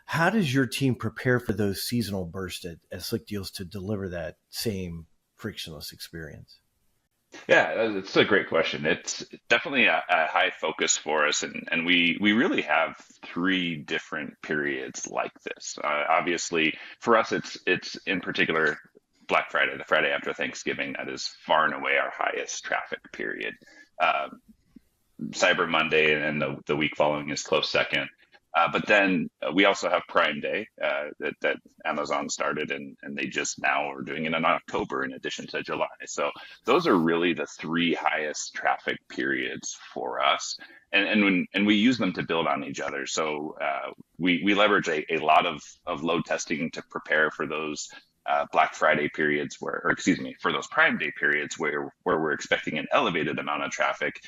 How does your team prepare for those seasonal bursts at Slickdeals to deliver that same frictionless experience? Yeah, it's a great question. It's definitely a high focus for us, and we really have three different periods like this. Obviously, for us, it's in particular Black Friday, the Friday after Thanksgiving. That is far and away our highest traffic period. Um, Cyber Monday and the week following is close second. But then we also have Prime Day that Amazon started, and they just now are doing it in October in addition to July. So those are really the three highest traffic periods for us, and we use them to build on each other. So we leverage a lot of load testing to prepare for those. Black Friday periods or excuse me, for those Prime Day periods where we're expecting an elevated amount of traffic,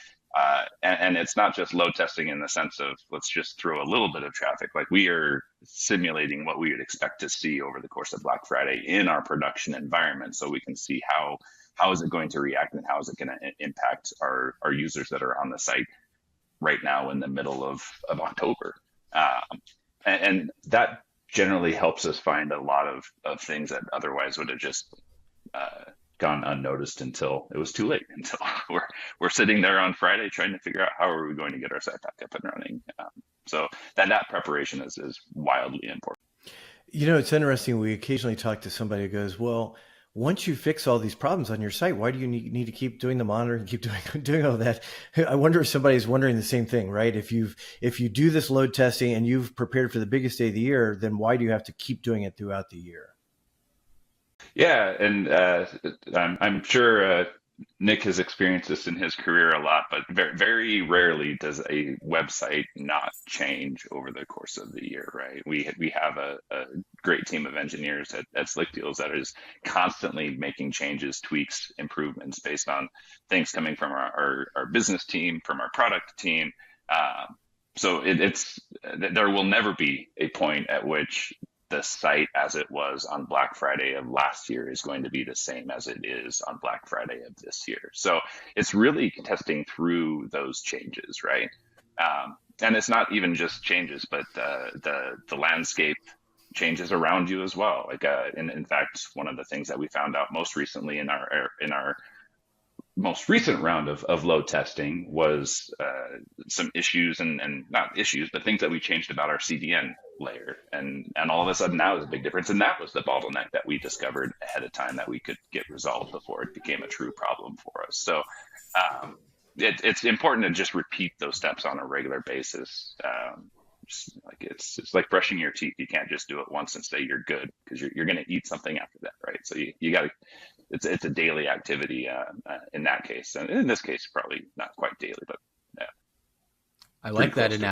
and it's not just load testing in the sense of let's just throw a little bit of traffic. Like we are simulating what we would expect to see over the course of Black Friday in our production environment, so we can see how is it going to react and how is it going to impact our users that are on the site right now in the middle of October. And that generally helps us find a lot of things that otherwise would have just uh, gone unnoticed until it was too late. Until we're sitting there on Friday trying to figure out how are we going to get our site back up and running. So that preparation is wildly important. It's interesting. We occasionally talk to somebody who goes, well, once you fix all these problems on your site, why do you need to keep doing the monitoring, keep doing all that? I wonder if somebody's wondering the same thing, right? If you do this load testing and you've prepared for the biggest day of the year, then why do you have to keep doing it throughout the year? Yeah, and I'm sure Nick has experienced this in his career a lot, but very rarely does a website not change over the course of the year, right? We have a great team of engineers at Slickdeals that is constantly making changes, tweaks, improvements based on things coming from our business team, from our product team. So it's there will never be a point at which the site as it was on Black Friday of last year is going to be the same as it is on Black Friday of this year. So it's really testing through those changes, right? And it's not even just changes, but the landscape changes around you as well. Like in fact, one of the things that we found out most recently in our most recent round of load testing was some issues and not issues, but things that we changed about our CDN layer. And all of a sudden now is a big difference. And that was the bottleneck that we discovered ahead of time that we could get resolved before it became a true problem for us. So it's important to just repeat those steps on a regular basis. Like it's like brushing your teeth. You can't just do it once and say you're good because you're going to eat something after that, right? So you got to it's a daily activity in that case, and in this case, probably not quite daily, but yeah, I pretty like that close to analogy.